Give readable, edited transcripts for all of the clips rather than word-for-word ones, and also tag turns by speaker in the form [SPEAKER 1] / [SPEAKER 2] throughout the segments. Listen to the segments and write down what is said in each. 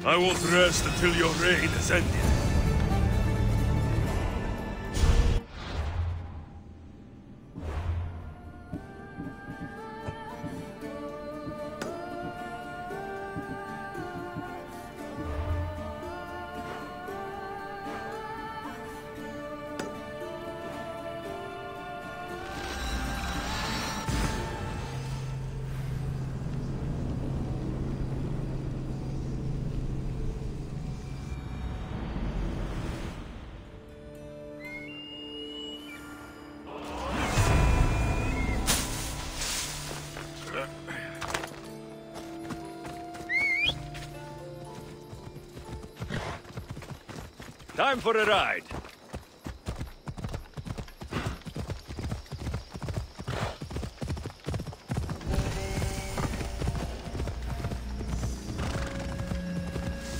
[SPEAKER 1] I won't rest until your reign is ended. Time for a ride.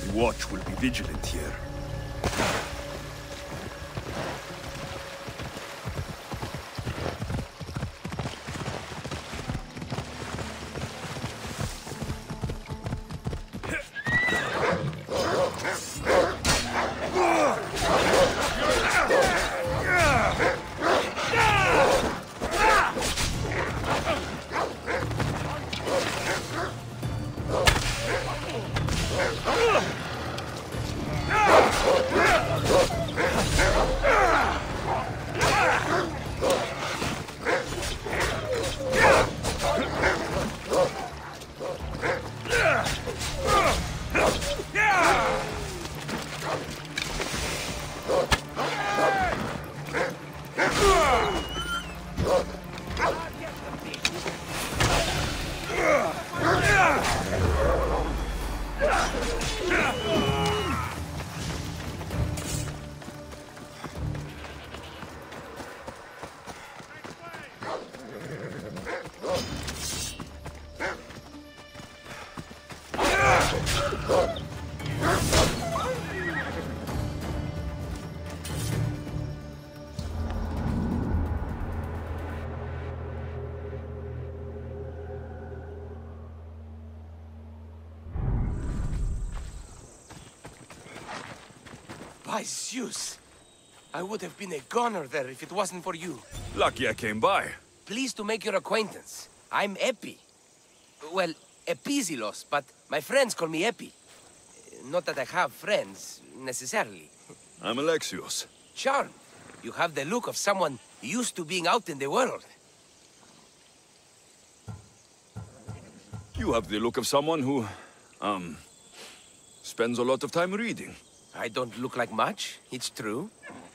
[SPEAKER 1] The watch will be vigilant here.
[SPEAKER 2] By Zeus! I would have been a goner there if it wasn't for you.
[SPEAKER 1] Lucky I came by.
[SPEAKER 2] Pleased to make your acquaintance. I'm Epi. Well, Epizilos, but my friends call me Epi. Not that I have friends, necessarily.
[SPEAKER 1] I'm Alexios.
[SPEAKER 2] Charmed. You have the look of someone used to being out in the world.
[SPEAKER 1] You have the look of someone who, spends a lot of time reading.
[SPEAKER 2] I don't look like much, it's true.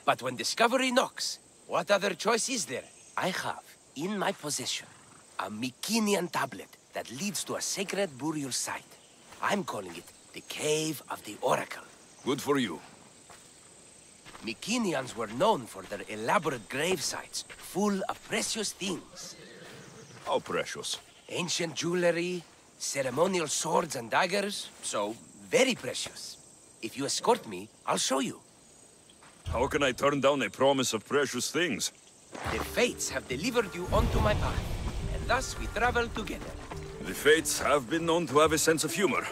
[SPEAKER 2] But when discovery knocks, what other choice is there? I have, in my possession, a Mycenaean tablet that leads to a sacred burial site. I'm calling it the Cave of the Oracle.
[SPEAKER 1] Good for you.
[SPEAKER 2] Mycenaeans were known for their elaborate grave sites, full of precious things.
[SPEAKER 1] How precious?
[SPEAKER 2] Ancient jewelry, ceremonial swords and daggers, so very precious. If you escort me, I'll show you.
[SPEAKER 1] How can I turn down a promise of precious things?
[SPEAKER 2] The Fates have delivered you onto my path, and thus we travel together.
[SPEAKER 1] The Fates have been known to have a sense of humor.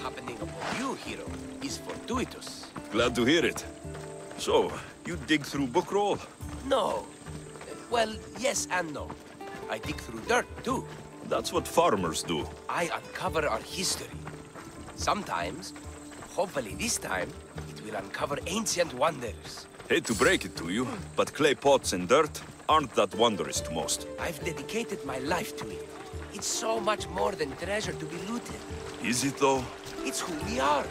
[SPEAKER 2] Happening upon you, hero, is fortuitous.
[SPEAKER 1] Glad to hear it. So, you dig through book roll?
[SPEAKER 2] No. Well, yes and no. I dig through dirt, too.
[SPEAKER 1] That's what farmers do.
[SPEAKER 2] I uncover our history. Sometimes, hopefully this time, it will uncover ancient wonders.
[SPEAKER 1] Hate to break it to you, but clay pots and dirt aren't that wondrous to most.
[SPEAKER 2] I've dedicated my life to it. It's so much more than treasure to be looted.
[SPEAKER 1] Is it though?
[SPEAKER 2] It's who we are.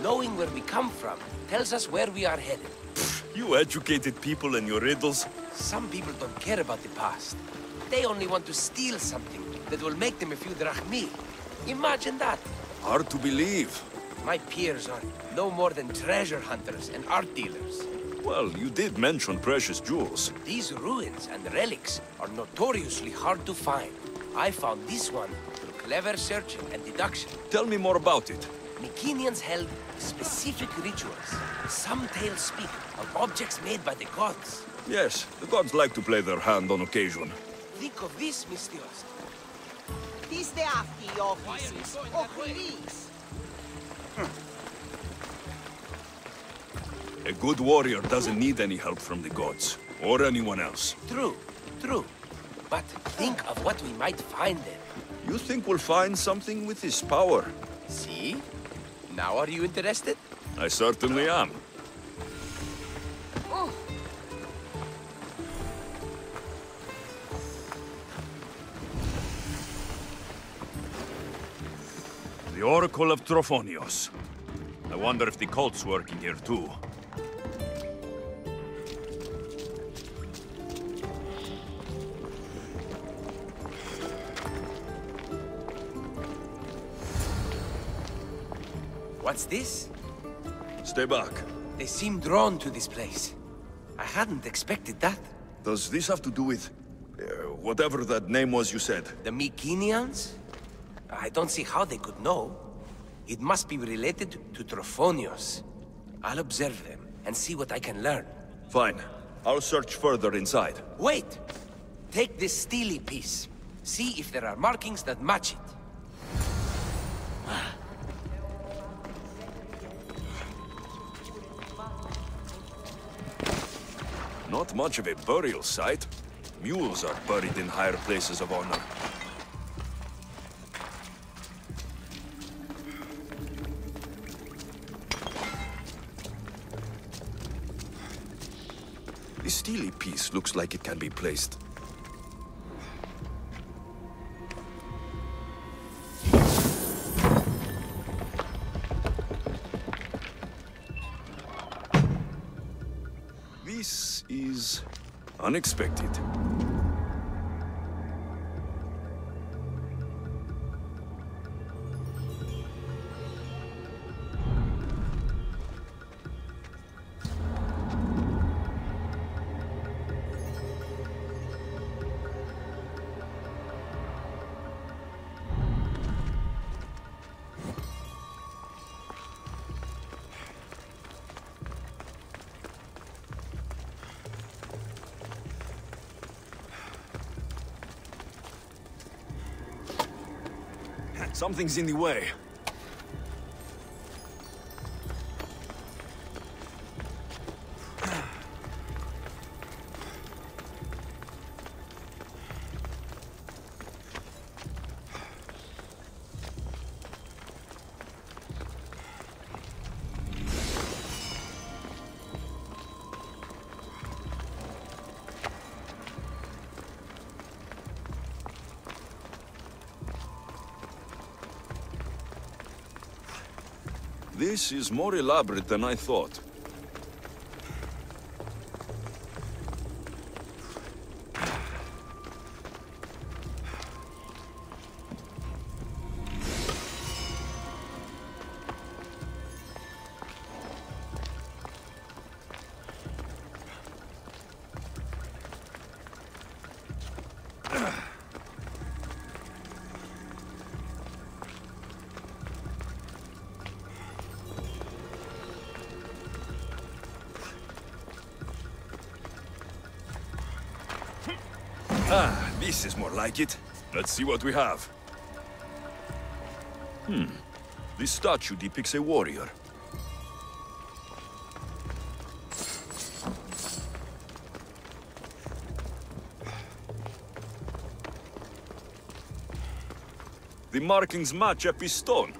[SPEAKER 2] Knowing where we come from tells us where we are headed.
[SPEAKER 1] You educated people and your riddles.
[SPEAKER 2] Some people don't care about the past. They only want to steal something that will make them a few drachmi. Imagine that.
[SPEAKER 1] Hard to believe.
[SPEAKER 2] My peers are no more than treasure hunters and art dealers.
[SPEAKER 1] Well, you did mention precious jewels.
[SPEAKER 2] These ruins and relics are notoriously hard to find. I found this one through clever searching and deduction.
[SPEAKER 1] Tell me more about it.
[SPEAKER 2] Mycenaeans held specific rituals. Some tales speak of objects made by the gods.
[SPEAKER 1] Yes, the gods like to play their hand on occasion.
[SPEAKER 2] Think of this, Mystios.
[SPEAKER 3] Τις δε αυτοί οι όφησης, ο Χρυής.
[SPEAKER 1] A good warrior doesn't need any help from the gods, or anyone else.
[SPEAKER 2] True, true. But think of what we might find there.
[SPEAKER 1] You think we'll find something with his power?
[SPEAKER 2] See? Now are you interested?
[SPEAKER 1] I certainly am. The Oracle of Trophonios. I wonder if the cult's working here too.
[SPEAKER 2] What's this?
[SPEAKER 1] Stay back.
[SPEAKER 2] They seem drawn to this place. I hadn't expected that.
[SPEAKER 1] Does this have to do with... whatever that name was you said?
[SPEAKER 2] The Mycenaeans? I don't see how they could know. It must be related to Trophonios. I'll observe them and see what I can learn.
[SPEAKER 1] Fine. I'll search further inside.
[SPEAKER 2] Wait! Take this steely piece. See if there are markings that match it.
[SPEAKER 1] Not much of a burial site. Mules are buried in higher places of honor. The steely piece looks like it can be placed. This is unexpected. Something's in the way. This is more elaborate than I thought. Ah, this is more like it. Let's see what we have. This statue depicts a warrior. The markings match Epi's stone.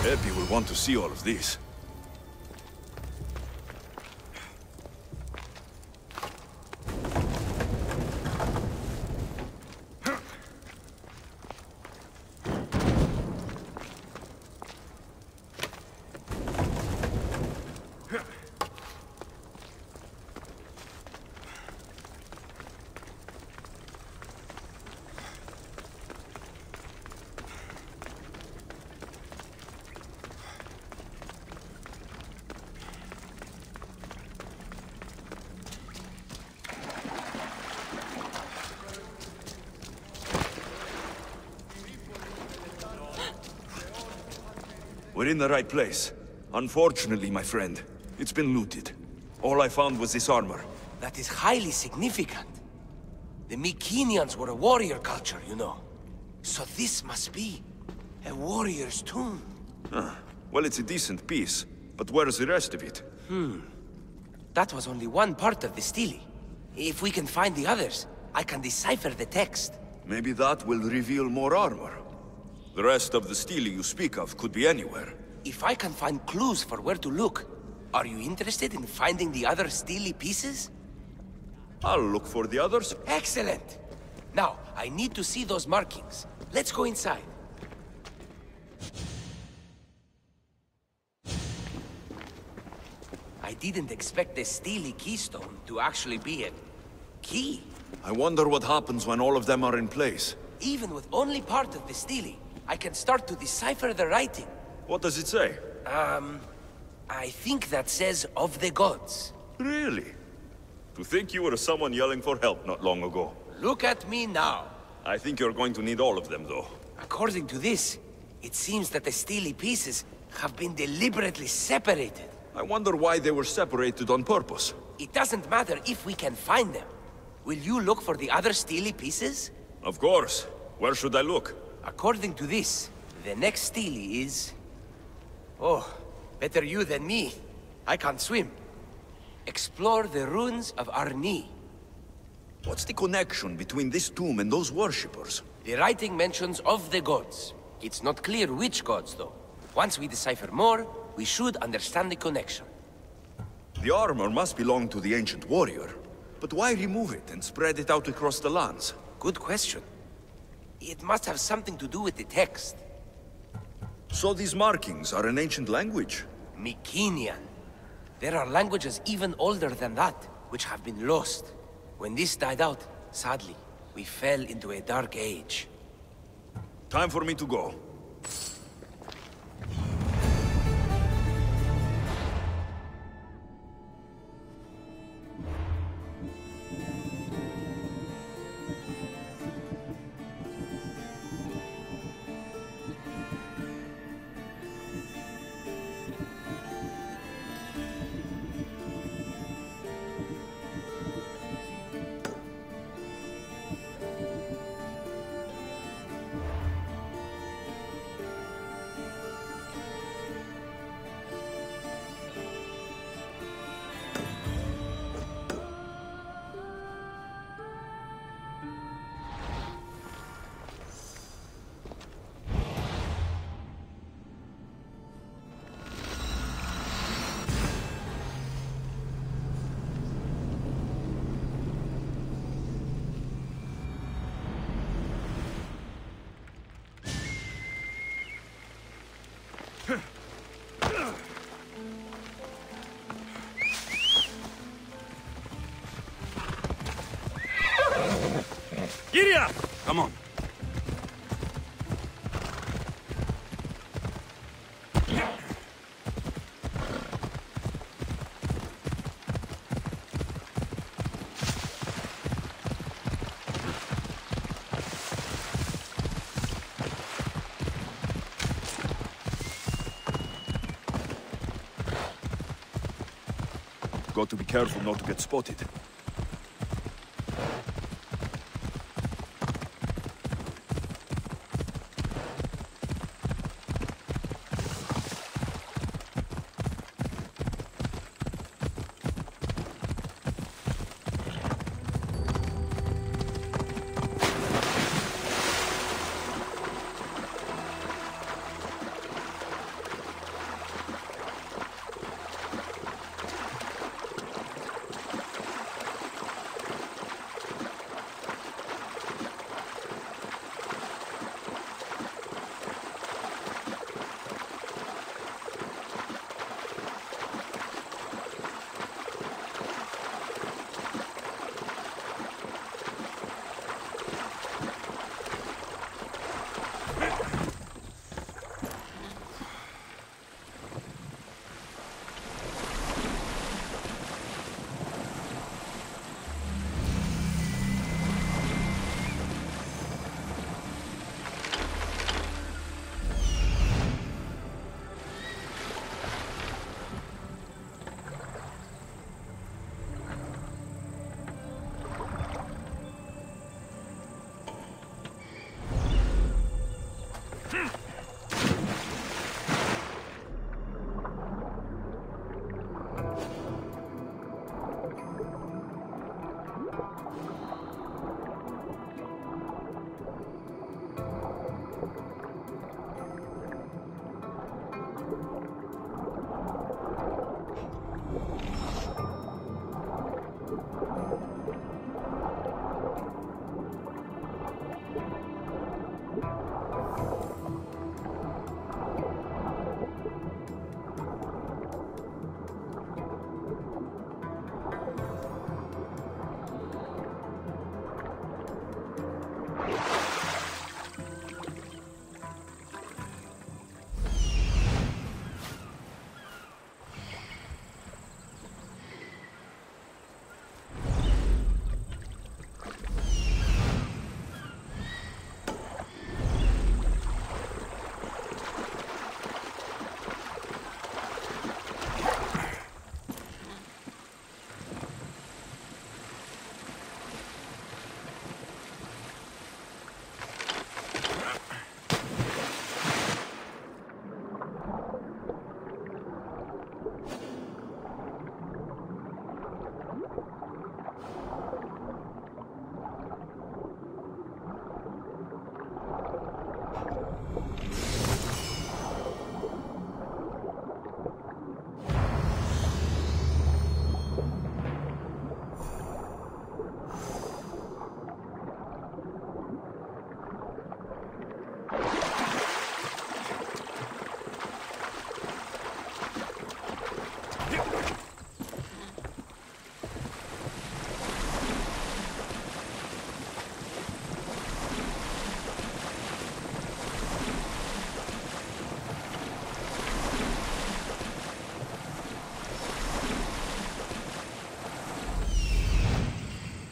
[SPEAKER 1] Epi will want to see all of this. We're in the right place. Unfortunately, my friend, it's been looted. All I found was this armor.
[SPEAKER 2] That is highly significant. The Mycenaeans were a warrior culture, you know. So this must be a warrior's tomb.
[SPEAKER 1] Well, it's a decent piece, but where's the rest of it?
[SPEAKER 2] That was only one part of the stele. If we can find the others, I can decipher the text.
[SPEAKER 1] Maybe that will reveal more armor. The rest of the stele you speak of could be anywhere.
[SPEAKER 2] If I can find clues for where to look, are you interested in finding the other stele pieces?
[SPEAKER 1] I'll look for the others.
[SPEAKER 2] Excellent! Now, I need to see those markings. Let's go inside. I didn't expect the stele keystone to actually be a key.
[SPEAKER 1] I wonder what happens when all of them are in place.
[SPEAKER 2] Even with only part of the stele, I can start to decipher the writing.
[SPEAKER 1] What does it say?
[SPEAKER 2] I think that says of the gods.
[SPEAKER 1] Really? To think you were someone yelling for help not long ago.
[SPEAKER 2] Look at me now.
[SPEAKER 1] I think you're going to need all of them, though.
[SPEAKER 2] According to this, it seems that the stele pieces have been deliberately separated.
[SPEAKER 1] I wonder why they were separated on purpose.
[SPEAKER 2] It doesn't matter if we can find them. Will you look for the other stele pieces?
[SPEAKER 1] Of course. Where should I look?
[SPEAKER 2] According to this, the next stele is... Oh, better you than me. I can't swim. Explore the ruins of Arni.
[SPEAKER 1] What's the connection between this tomb and those worshippers?
[SPEAKER 2] The writing mentions of the gods. It's not clear which gods, though. Once we decipher more, we should understand the connection.
[SPEAKER 1] The armor must belong to the ancient warrior. But why remove it and spread it out across the lands?
[SPEAKER 2] Good question. It must have something to do with the text.
[SPEAKER 1] So these markings are an ancient language?
[SPEAKER 2] Mycenaean. There are languages even older than that, which have been lost. When this died out, sadly, we fell into a dark age.
[SPEAKER 1] Time for me to go.
[SPEAKER 3] Giddy up! Come on.
[SPEAKER 1] Got to be careful not to get spotted.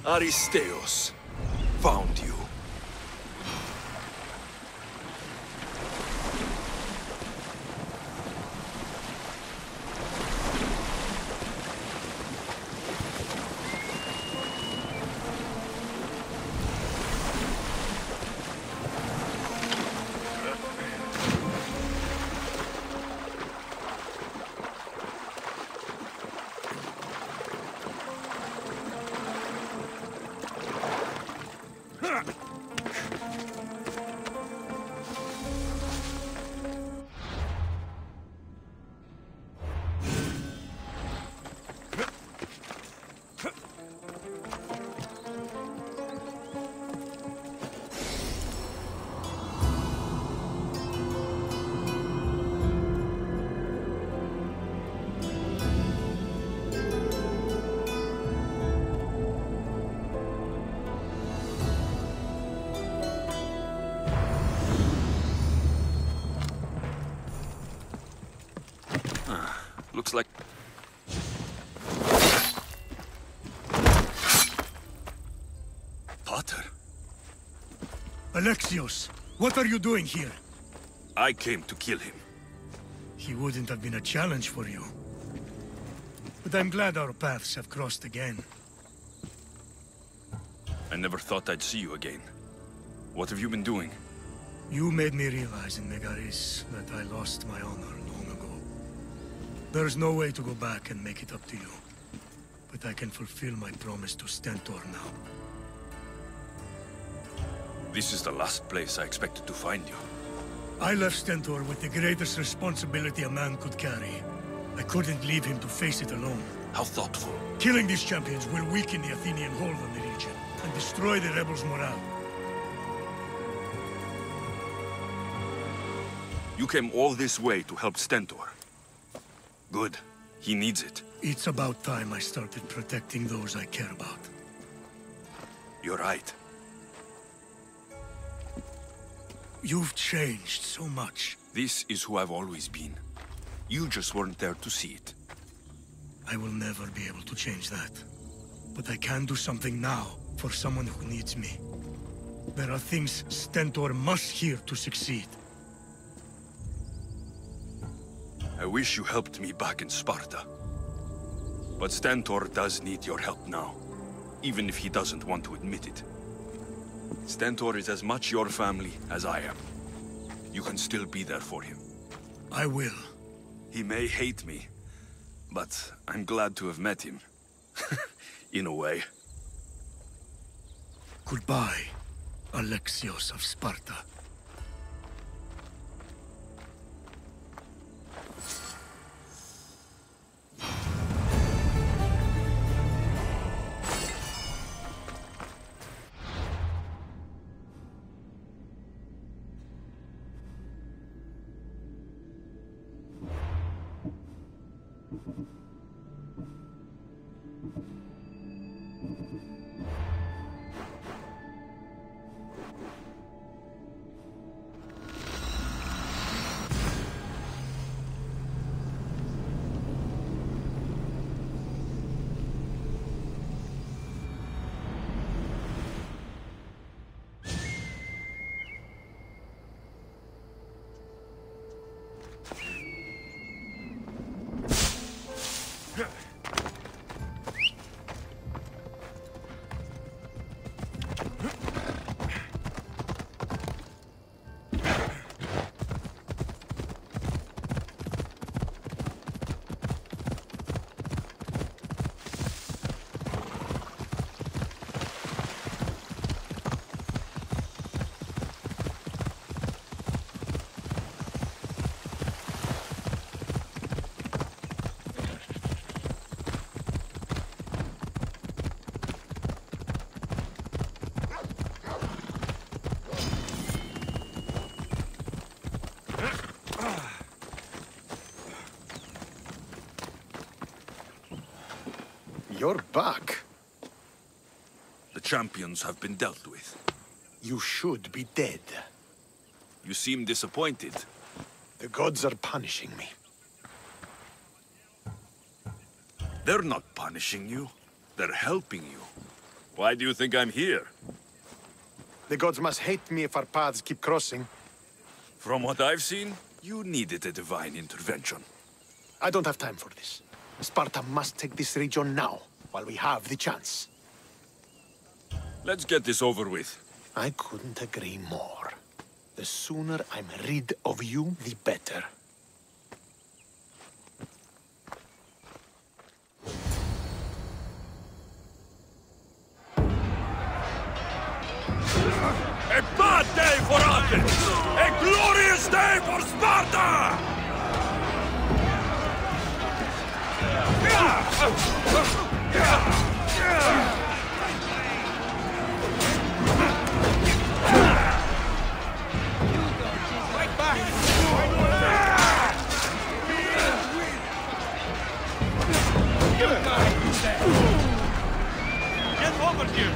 [SPEAKER 1] Aristeos found you. Looks like... Pater?
[SPEAKER 4] Alexios, what are you doing here?
[SPEAKER 1] I came to kill him.
[SPEAKER 4] He wouldn't have been a challenge for you. But I'm glad our paths have crossed again.
[SPEAKER 1] I never thought I'd see you again. What have you been doing?
[SPEAKER 4] You made me realize in Megaris that I lost my honor long ago. There's no way to go back and make it up to you. But I can fulfill my promise to Stentor now.
[SPEAKER 1] This is the last place I expected to find you.
[SPEAKER 4] I left Stentor with the greatest responsibility a man could carry. I couldn't leave him to face it alone.
[SPEAKER 1] How thoughtful.
[SPEAKER 4] Killing these champions will weaken the Athenian hold on the region and destroy the rebels' morale.
[SPEAKER 1] You came all this way to help Stentor. Good. He needs it.
[SPEAKER 4] It's about time I started protecting those I care about.
[SPEAKER 1] You're right.
[SPEAKER 4] You've changed so much.
[SPEAKER 1] This is who I've always been. You just weren't there to see it.
[SPEAKER 4] I will never be able to change that. But I can do something now for someone who needs me. There are things Stentor must hear to succeed.
[SPEAKER 1] I wish you helped me back in Sparta. But Stentor does need your help now, even if he doesn't want to admit it. Stentor is as much your family as I am. You can still be there for him.
[SPEAKER 4] I will.
[SPEAKER 1] He may hate me, but I'm glad to have met him. In a way.
[SPEAKER 4] Goodbye, Alexios of Sparta.
[SPEAKER 5] You're back.
[SPEAKER 1] The champions have been dealt with.
[SPEAKER 5] You should be dead.
[SPEAKER 1] You seem disappointed.
[SPEAKER 5] The gods are punishing me.
[SPEAKER 1] They're not punishing you. They're helping you. Why do you think I'm here?
[SPEAKER 5] The gods must hate me if our paths keep crossing.
[SPEAKER 1] From what I've seen, you needed a divine intervention.
[SPEAKER 5] I don't have time for this. Sparta must take this region now, while we have the chance.
[SPEAKER 1] Let's get this over with.
[SPEAKER 5] I couldn't agree more. The sooner I'm rid of you, the better.
[SPEAKER 3] A bad day for Athens! A glorious day for Sparta!
[SPEAKER 2] Fight back!
[SPEAKER 3] Get over here!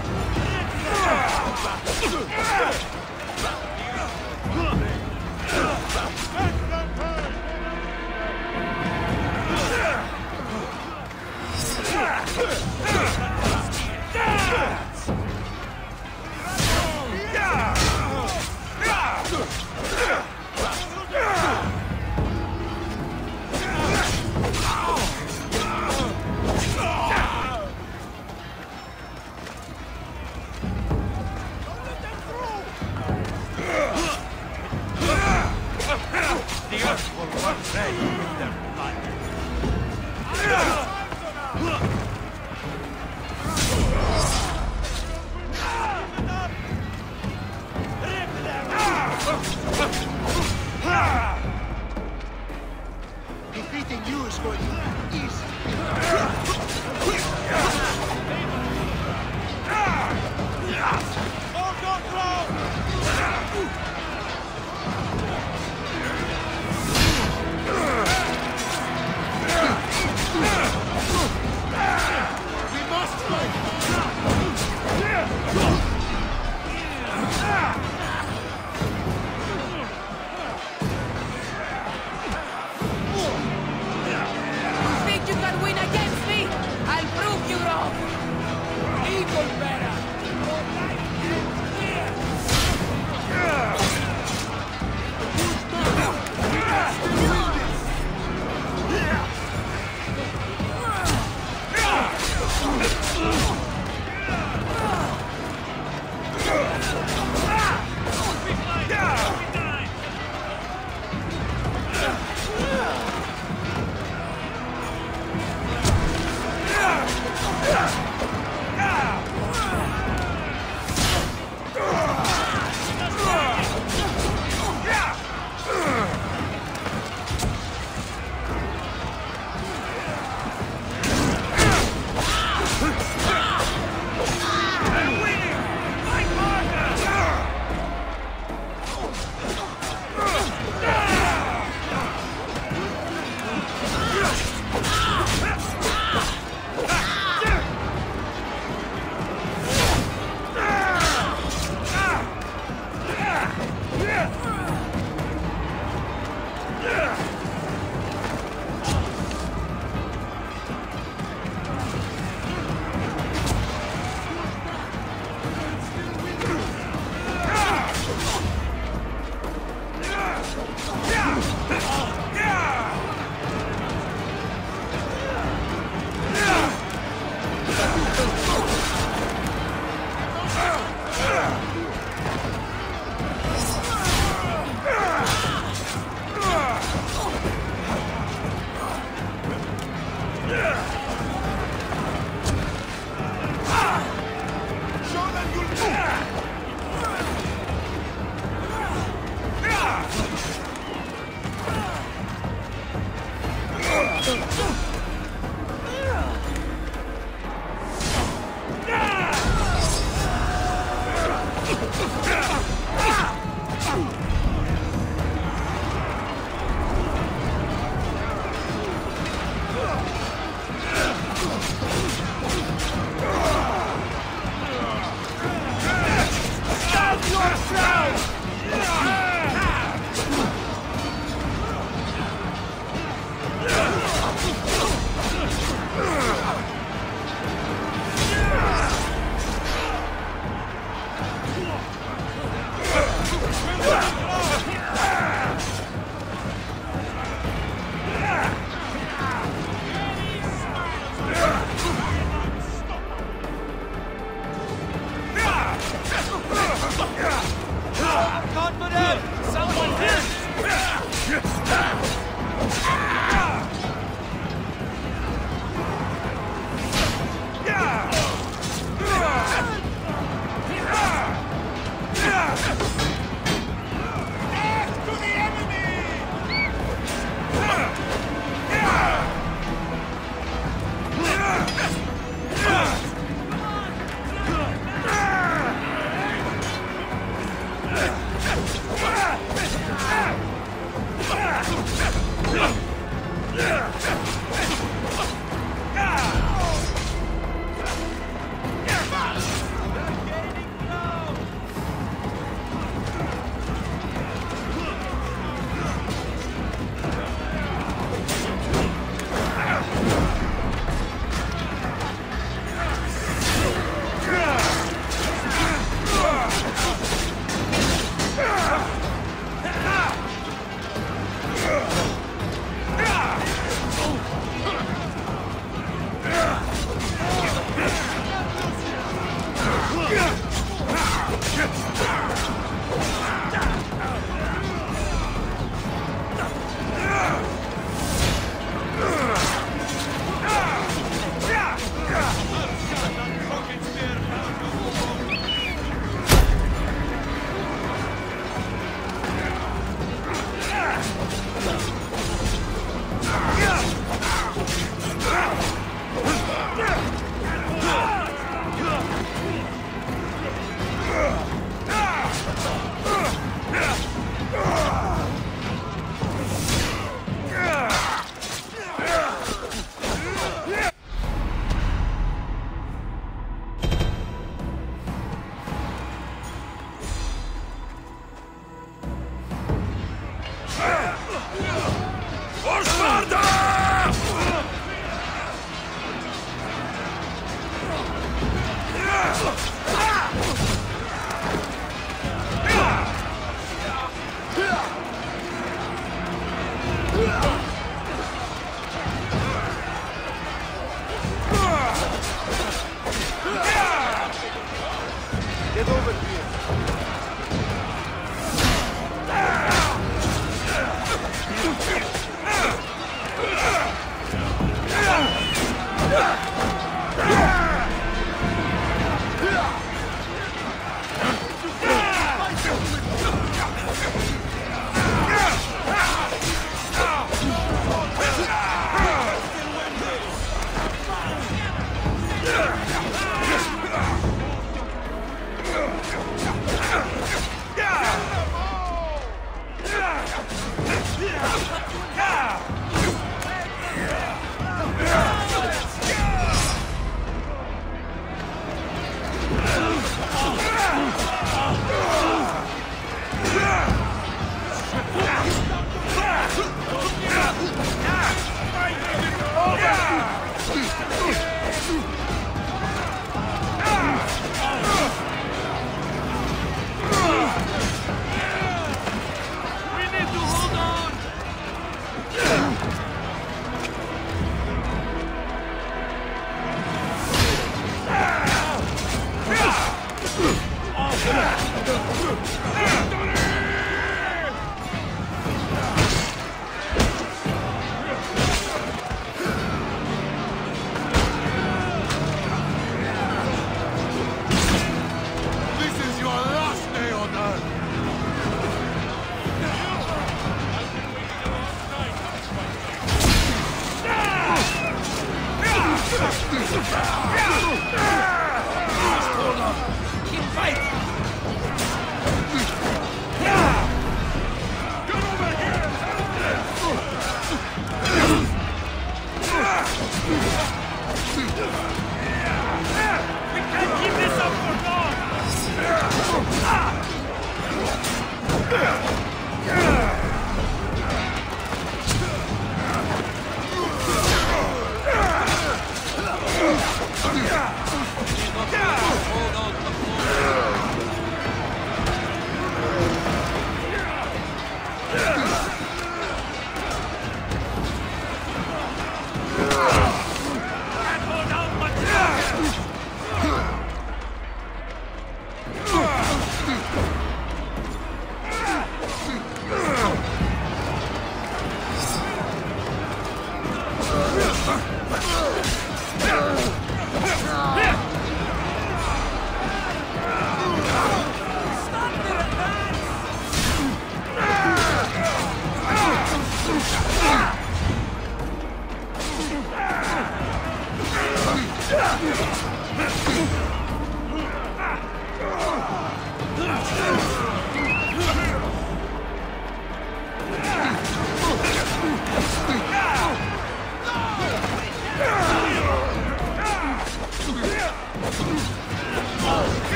[SPEAKER 3] The earth will run red with their blood.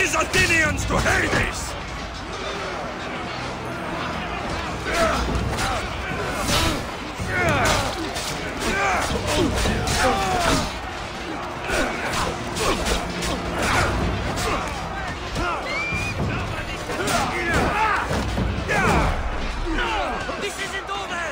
[SPEAKER 3] these Athenians to Hades!
[SPEAKER 2] This isn't over!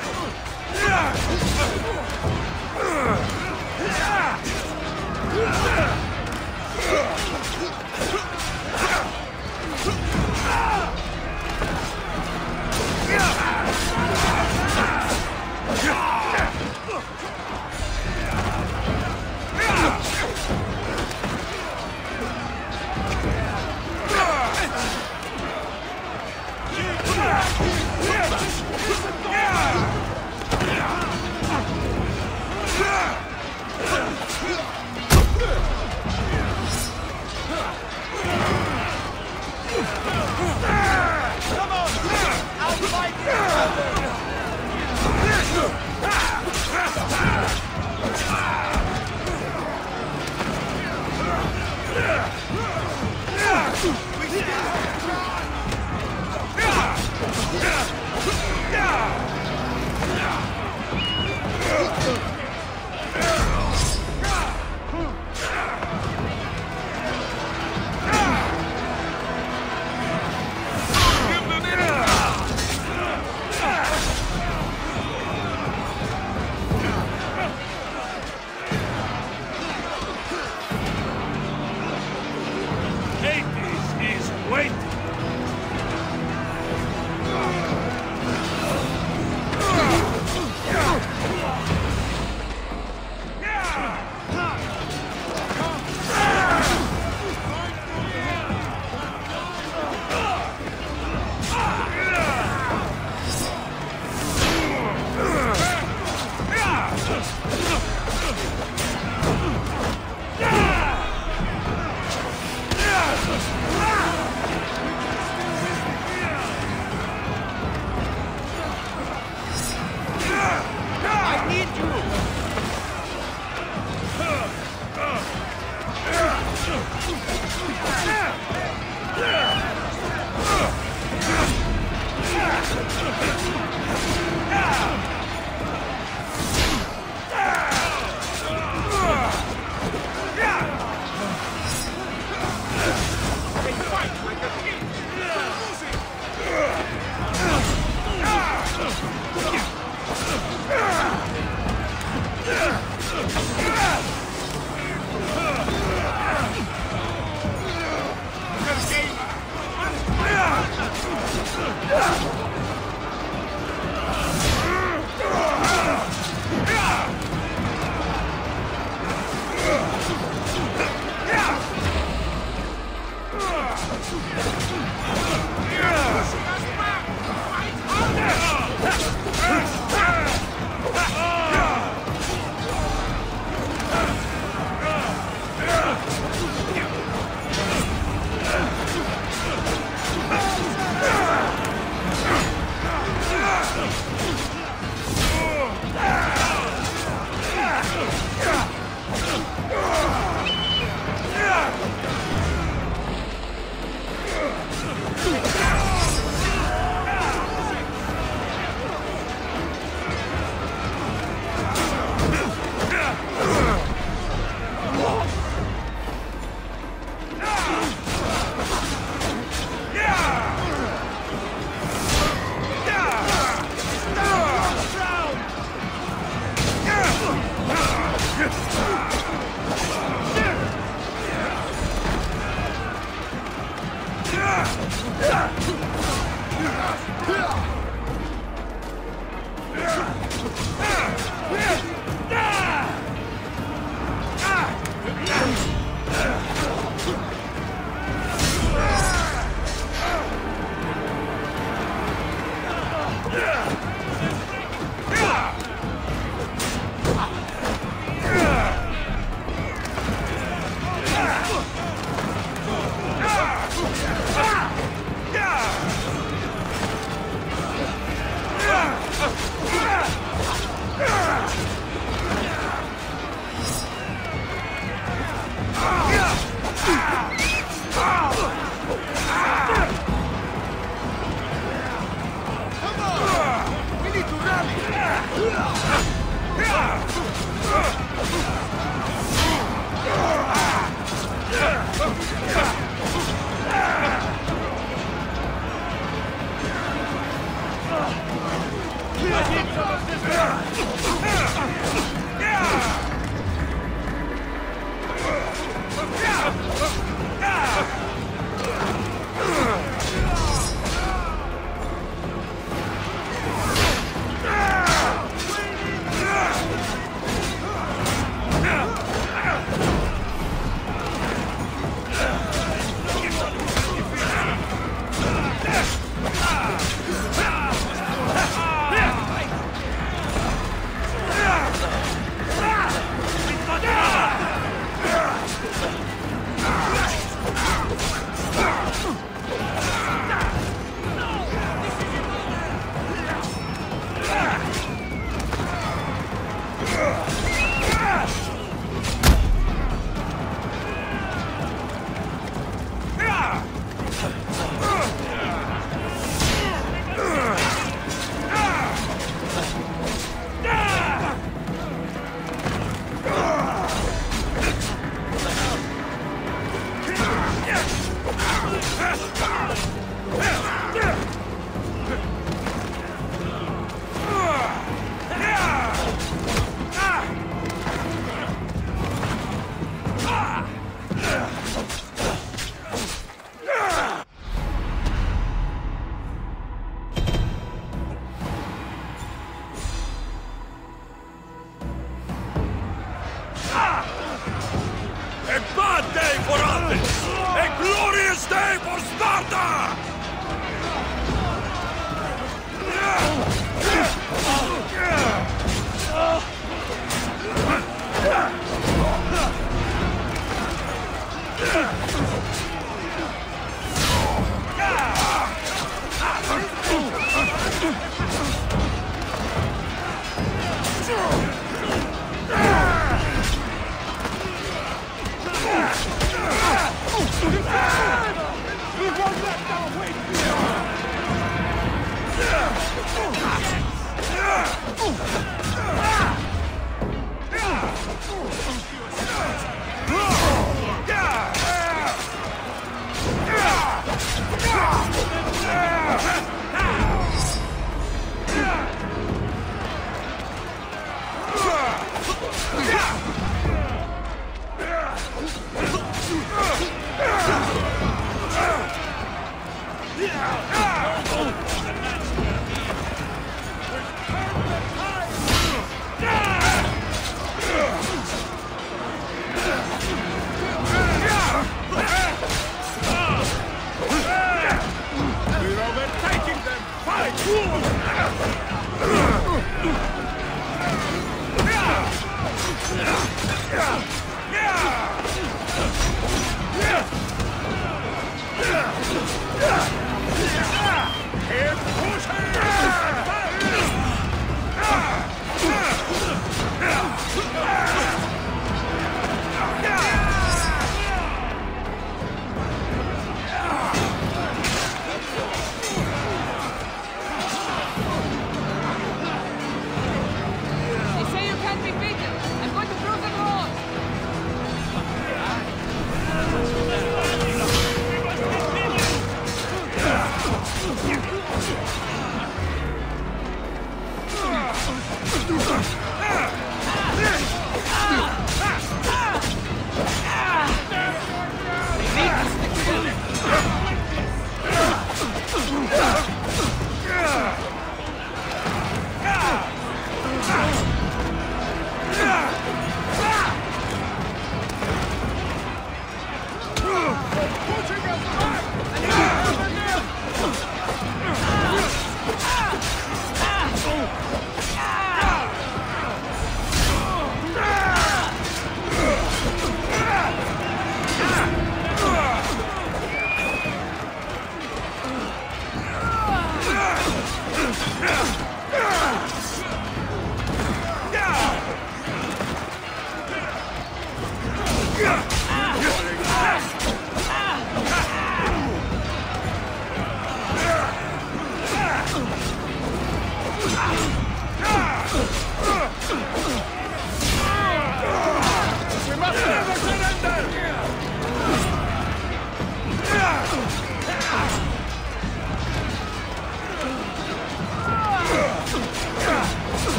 [SPEAKER 3] A bad day for Athens! A glorious day for Sparta!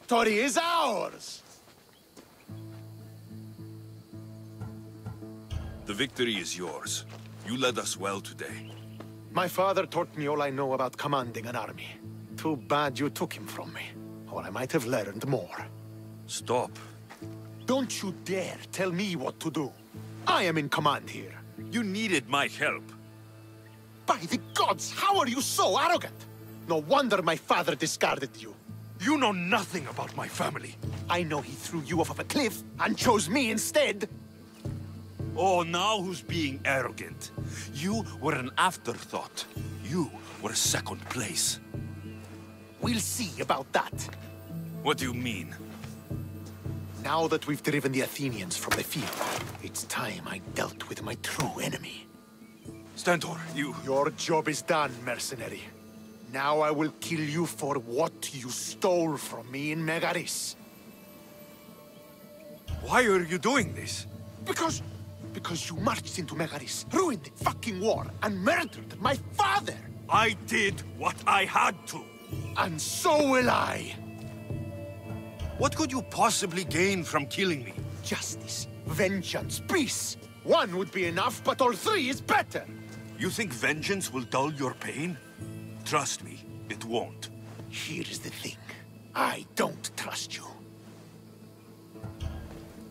[SPEAKER 5] Victory is ours!
[SPEAKER 1] The victory is yours. You led us well today.
[SPEAKER 5] My father taught me all I know about commanding an army. Too bad you took him from me, or I might have learned more.
[SPEAKER 1] Stop.
[SPEAKER 5] Don't you dare tell me what to do. I am in command here.
[SPEAKER 1] You needed my help.
[SPEAKER 5] By the gods, how are you so arrogant? No wonder my father discarded you.
[SPEAKER 1] You know nothing about my family.
[SPEAKER 5] I know he threw you off of a cliff and chose me instead.
[SPEAKER 1] Oh, now who's being arrogant? You were an afterthought. You were second place.
[SPEAKER 5] We'll see about that.
[SPEAKER 1] What do you mean?
[SPEAKER 5] Now that we've driven the Athenians from the field, it's time I dealt with my true enemy.
[SPEAKER 1] Stentor, you...
[SPEAKER 5] Your job is done, mercenary. Now I will kill you for what you stole from me in Megaris.
[SPEAKER 1] Why are you doing this?
[SPEAKER 5] Because you marched into Megaris, ruined the fucking war, and murdered my father!
[SPEAKER 1] I did what I had to.
[SPEAKER 5] And so will I!
[SPEAKER 1] What could you possibly gain from killing me?
[SPEAKER 5] Justice, vengeance, peace! One would be enough, but all three is better!
[SPEAKER 1] You think vengeance will dull your pain? Trust me, it won't.
[SPEAKER 5] Here is the thing. I don't trust you.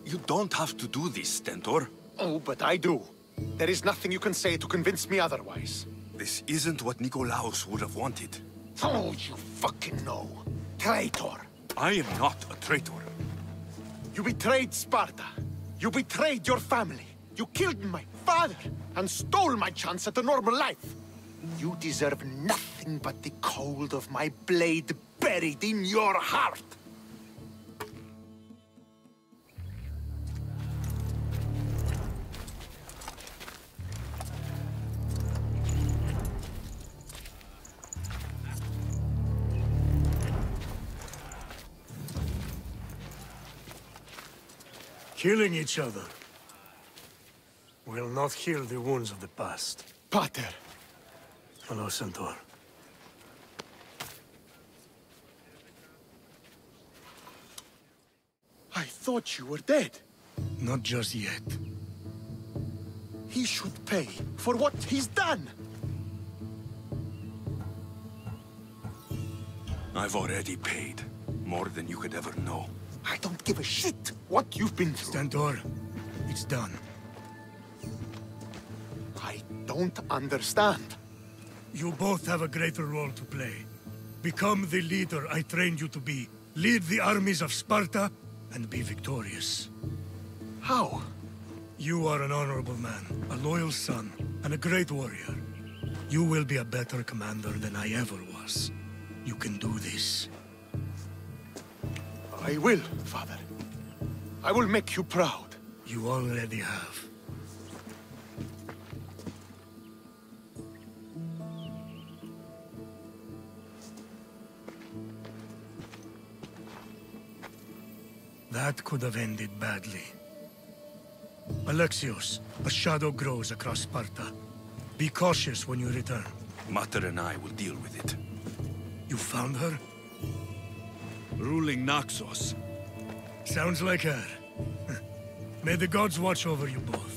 [SPEAKER 1] You don't have to do this, Stentor.
[SPEAKER 5] Oh, but I do. There is nothing you can say to convince me otherwise.
[SPEAKER 1] This isn't what Nikolaos would have wanted.
[SPEAKER 5] Oh, you fucking know. Traitor.
[SPEAKER 1] I am not a traitor.
[SPEAKER 5] You betrayed Sparta. You betrayed your family. You killed my father and stole my chance at a normal life. You deserve nothing but the cold of my blade buried in your heart.
[SPEAKER 4] Killing each other will not heal the wounds of the past.
[SPEAKER 5] Pater.
[SPEAKER 4] Hello, Centaur.
[SPEAKER 5] I thought you were dead.
[SPEAKER 4] Not just yet.
[SPEAKER 5] He should pay for what he's done.
[SPEAKER 1] I've already paid. More than you could ever know.
[SPEAKER 5] I don't give a shit what you've been through.
[SPEAKER 4] Stentor, it's done.
[SPEAKER 5] I don't understand.
[SPEAKER 4] You both have a greater role to play. Become the leader I trained you to be. Lead the armies of Sparta and be victorious.
[SPEAKER 5] How?
[SPEAKER 4] You are an honorable man, a loyal son, and a great warrior. You will be a better commander than I ever was. You can do this.
[SPEAKER 5] I will, Father. I will make you proud.
[SPEAKER 4] You already have. That could have ended badly. Alexios, a shadow grows across Sparta. Be cautious when you return.
[SPEAKER 1] Mater and I will deal with it.
[SPEAKER 4] You found her?
[SPEAKER 1] Ruling Naxos.
[SPEAKER 4] Sounds like her. May the gods watch over you both.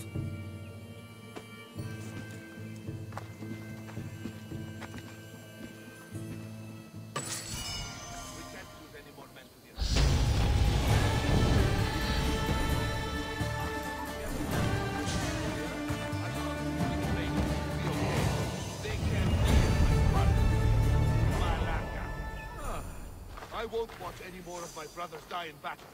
[SPEAKER 3] I won't watch any more of my brothers die in battle.